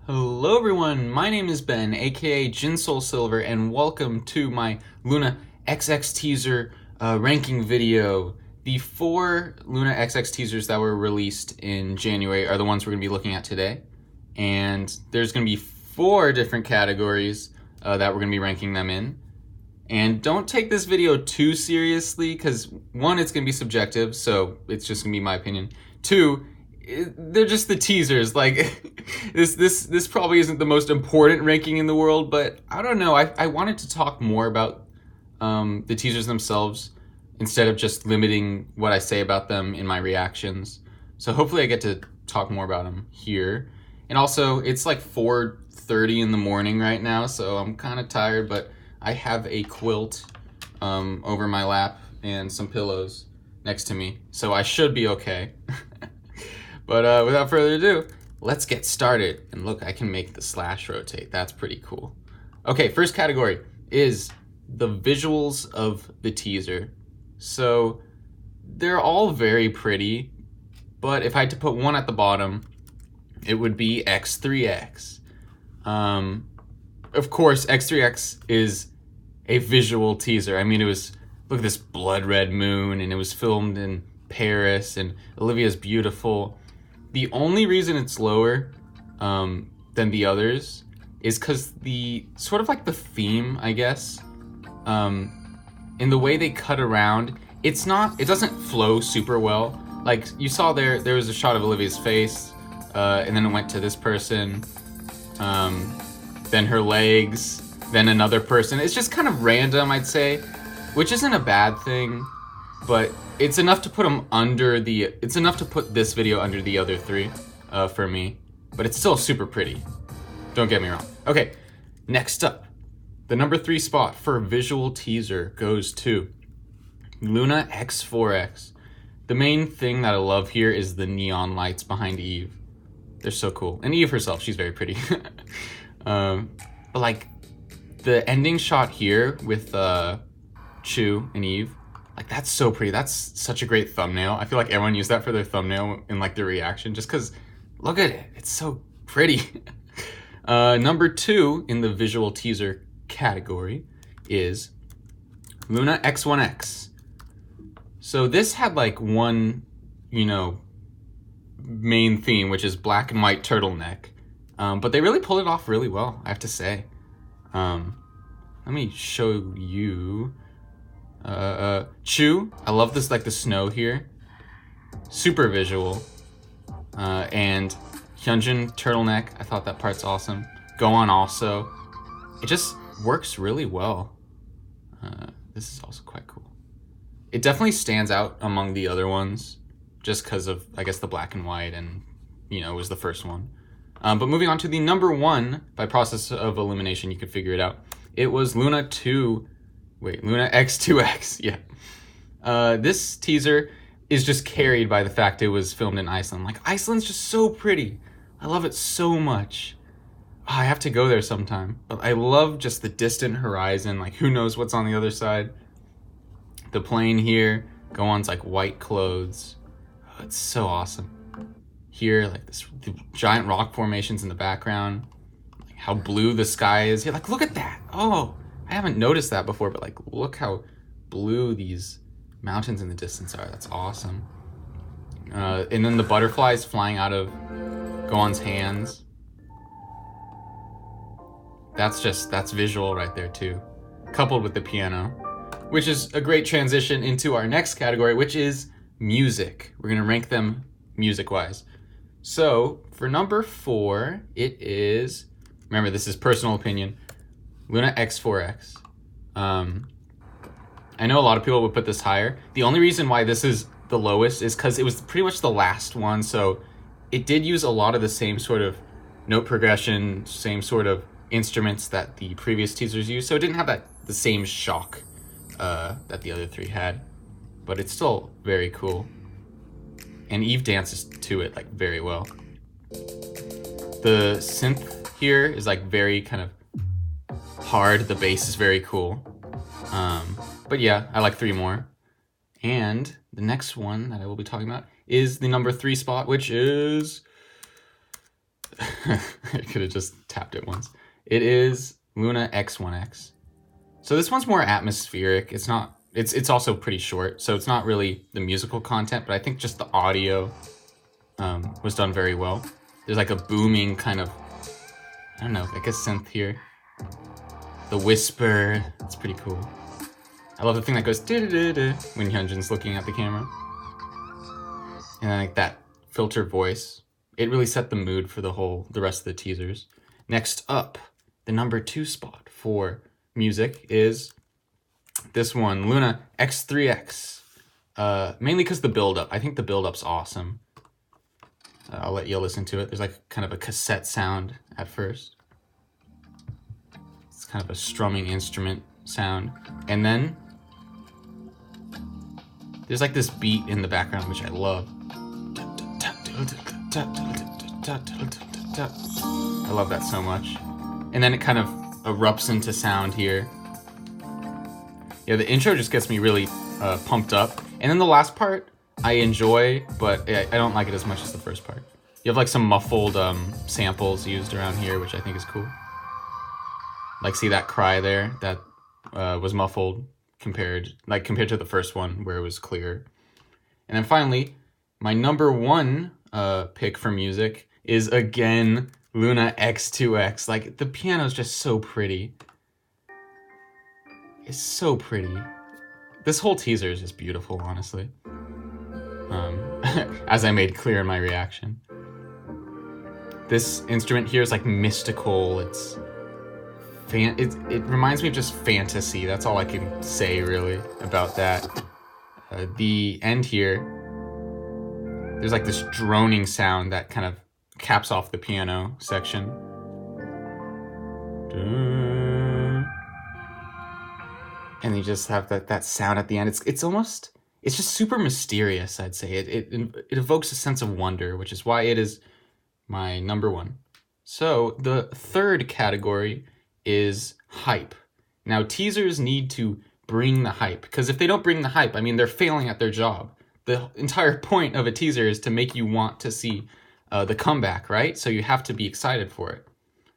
Hello everyone, my name is Ben, aka JinSoulSilver, and welcome to my LOONA XX teaser ranking video. The 4 LOONA XX teasers that were released in January are the ones we're going to be looking at today. And there's going to be 4 different categories that we're going to be ranking them in. And don't take this video too seriously, because 1, it's going to be subjective, so it's just going to be my opinion. 2, they're just the teasers. Like, this probably isn't the most important ranking in the world, but I don't know. I wanted to talk more about the teasers themselves instead of just limiting what I say about them in my reactions. So hopefully I get to talk more about them here. And also, it's like 4:30 in the morning right now, so I'm kind of tired, but I have a quilt over my lap and some pillows next to me, so I should be okay. But without further ado, let's get started. And look, I can make the slash rotate. That's pretty cool. Okay, first category is the visuals of the teaser. So they're all very pretty, but if I had to put one at the bottom, it would be XXXX. Of course, XXXX is a visual teaser. I mean, look at this blood red moon, and it was filmed in Paris, and Olivia's beautiful. The only reason it's lower than the others is because the sort of like the theme, I guess, in the way they cut around, it doesn't flow super well. Like you saw there was a shot of Olivia's face, and then it went to this person, then her legs, then another person. It's just kind of random, I'd say, which isn't a bad thing, but it's enough to put this video under the other 3 for me, but it's still super pretty. Don't get me wrong. Okay, next up, the number 3 spot for visual teaser goes to LOONA X4X. The main thing that I love here is the neon lights behind Eve. They're so cool. And Eve herself, she's very pretty. But like the ending shot here with Chu and Eve, like that's so pretty. That's such a great thumbnail. I feel like everyone used that for their thumbnail in like their reaction, just because look at it. It's so pretty. Number 2 in the visual teaser category is LOONA X1X. So this had like one, main theme, which is black and white turtleneck. But they really pulled it off really well, I have to say. Let me show you. Chu, I love this, like the snow here. Super visual. And HyunJin turtleneck, I thought that part's awesome. Go on also. It just works really well. This is also quite cool. It definitely stands out among the other ones just because of, I guess, the black and white and, it was the first one. But moving on to the number 1, by process of elimination, you could figure it out. It was LOONA X2X, yeah. This teaser is just carried by the fact it was filmed in Iceland. Like, Iceland's just so pretty. I love it so much. I have to go there sometime. But I love just the distant horizon. Like, who knows what's on the other side. The plane here, Go-on's like white clothes. Oh, it's so awesome. Here, like the giant rock formations in the background. Like how blue the sky is. Yeah, like, look at that. Oh, I haven't noticed that before, but like, look how blue these mountains in the distance are. That's awesome. And then the butterflies flying out of Go-on's hands. That's visual right there too, coupled with the piano, which is a great transition into our next category, which is music. We're gonna rank them music-wise. So for number 4, it is, remember this is personal opinion, LOONA X4X. I know a lot of people would put this higher. The only reason why this is the lowest is because it was pretty much the last one, so it did use a lot of the same sort of note progression, same sort of instruments that the previous teasers used, so it didn't have the same shock that the other 3 had, but it's still very cool. And Eve dances to it like very well. The synth here is like very kind of hard. The bass is very cool. But yeah, I like 3 more. And the next one that I will be talking about is the number 3 spot, which is I could have just tapped it once. It is LOONA XXXX. So this one's more atmospheric. It's not. It's also pretty short, so it's not really the musical content, but I think just the audio was done very well. There's like a booming kind of, I don't know, like a synth here. The whisper, it's pretty cool. I love the thing that goes when HyunJin's looking at the camera. And then like that filter voice. It really set the mood for the rest of the teasers. Next up, the number 2 spot for music is this one, LOONA XXXX. Mainly because the build-up. I think the build-up's awesome. I'll let you listen to it. There's like kind of a cassette sound at first. It's kind of a strumming instrument sound. And then there's like this beat in the background, which I love. I love that so much. And then it kind of erupts into sound here. Yeah, the intro just gets me really pumped up. And then the last part, I enjoy, but I don't like it as much as the first part. You have like some muffled samples used around here, which I think is cool. Like, see that cry there? That was muffled compared to the first one where it was clear. And then finally, my number 1 pick for music is again LOONA X2X. Like, the piano's just so pretty. It's so pretty. This whole teaser is just beautiful, honestly. As I made clear in my reaction. This instrument here is like mystical. It reminds me of just fantasy. That's all I can say really about that. The end here, there's like this droning sound that kind of caps off the piano section. And you just have that sound at the end. It's just super mysterious, I'd say. It evokes a sense of wonder, which is why it is my number 1. So the third category is hype. Now, teasers need to bring the hype, because if they don't bring the hype, I mean, they're failing at their job. The entire point of a teaser is to make you want to see the comeback, right? So you have to be excited for it.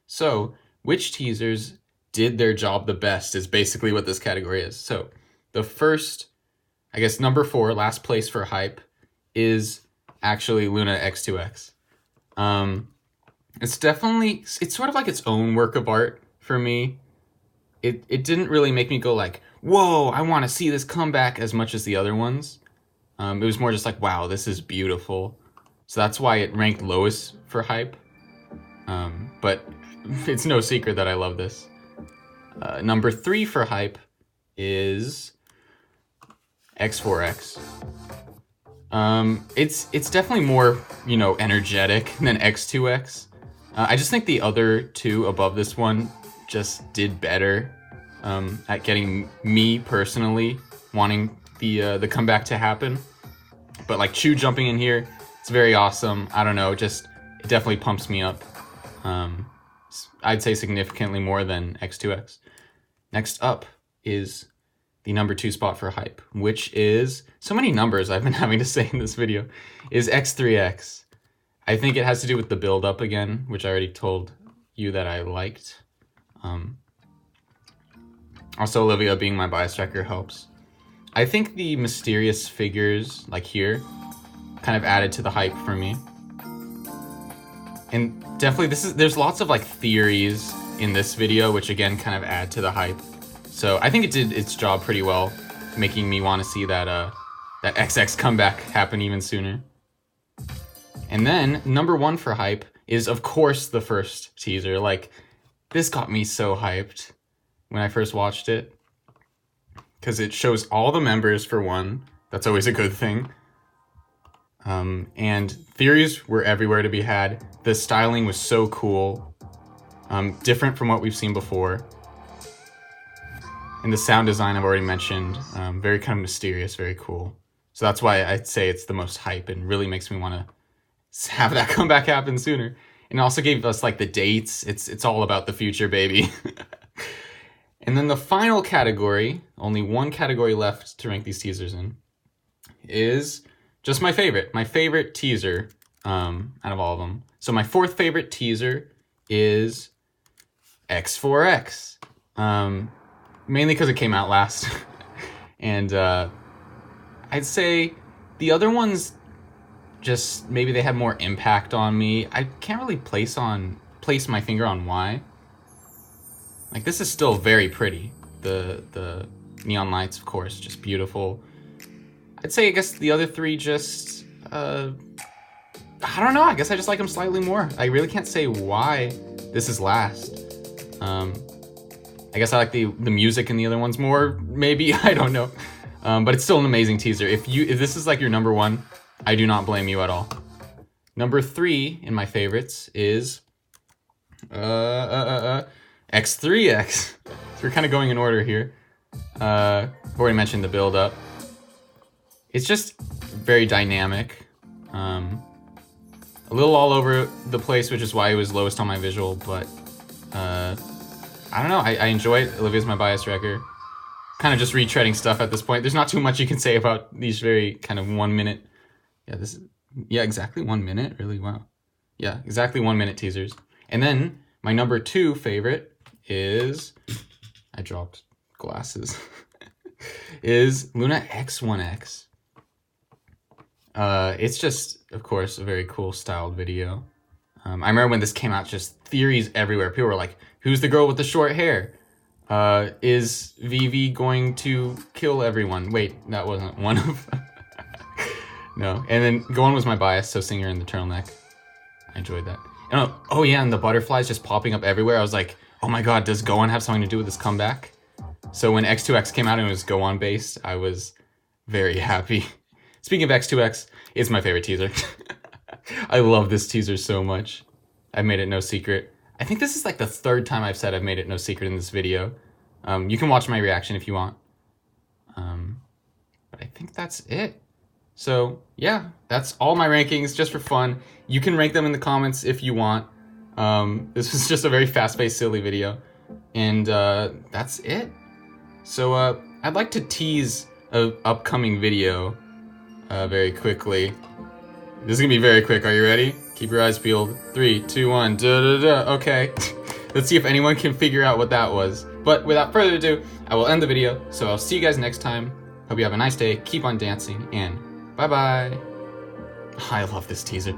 So which teasers did their job the best is basically what this category is. So the first, I guess number 4, last place for hype, is actually LOONA X2X. It's sort of like its own work of art for me. It didn't really make me go like, whoa, I want to see this comeback as much as the other ones. It was more just like, wow, this is beautiful. So that's why it ranked lowest for hype. But it's no secret that I love this. Number 3 for hype is X4X. It's definitely more, energetic than X2X. I just think the other 2 above this one just did better at getting me personally wanting the comeback to happen. But like Chu jumping in here, it's very awesome. I don't know, it definitely pumps me up. I'd say significantly more than X2X. Next up is the number 2 spot for hype, which is, so many numbers I've been having to say in this video, is X3X. I think it has to do with the build-up again, which I already told you that I liked. Also, Olivia being my bias tracker helps. I think the mysterious figures, like here, kind of added to the hype for me. And definitely there's lots of like theories in this video, which again kind of add to the hype. So I think it did its job pretty well, making me want to see that XX comeback happen even sooner. And then number 1 for hype is of course the first teaser. Like, this got me so hyped when I first watched it, because it shows all the members for one. That's always a good thing. And theories were everywhere to be had. The styling was so cool, different from what we've seen before. And the sound design I've already mentioned, very kind of mysterious, very cool. So that's why I'd say it's the most hype and really makes me want to have that comeback happen sooner. And it also gave us like the dates. It's all about the future, baby. And then the final category, only one category left to rank these teasers in, is just my favorite teaser out of all of them. So my fourth favorite teaser is X4X. Mainly because it came out last. And I'd say the other ones just maybe they had more impact on me. I can't really place my finger on why. Like, this is still very pretty. The neon lights, of course, just beautiful. I'd say, I guess the other three just, I don't know, I guess I just like them slightly more. I really can't say why this is last. I guess I like the music in the other ones more, maybe, I don't know. But it's still an amazing teaser. If this is like your number one, I do not blame you at all. Number 3 in my favorites is X3X. So we're kind of going in order here. I've already mentioned the build up. It's just very dynamic. A little all over the place, which is why it was lowest on my visual, but I don't know, I enjoy it. Olivia's my bias wrecker. Kind of just retreading stuff at this point. There's not too much you can say about these very kind of 1 minute. Yeah, exactly 1 minute, really, wow. Yeah, exactly 1 minute teasers. And then my number 2 favorite is, I dropped glasses, is LOONA X1X. It's just, of course, a very cool styled video. I remember when this came out, just theories everywhere. People were like, who's the girl with the short hair? Is Vivi going to kill everyone? Wait, that wasn't one of them. No. And then Gohan was my bias, so seeing her in the turtleneck. I enjoyed that. And oh yeah, and the butterflies just popping up everywhere. I was like, oh my god, does Gohan have something to do with this comeback? So when X2X came out and it was Gohan based, I was very happy. Speaking of X2X, it's my favorite teaser. I love this teaser so much. I've made it no secret. I think this is like the 3rd time I've said I've made it no secret in this video. You can watch my reaction if you want. But I think that's it. So yeah, that's all my rankings just for fun. You can rank them in the comments if you want. This was just a very fast-paced, silly video. And that's it. So I'd like to tease an upcoming video very quickly. This is gonna be very quick. Are you ready? Keep your eyes peeled. 3, 2, 1. Okay. Let's see if anyone can figure out what that was. But without further ado, I will end the video. So I'll see you guys next time. Hope you have a nice day. Keep on dancing, and bye-bye. I love this teaser.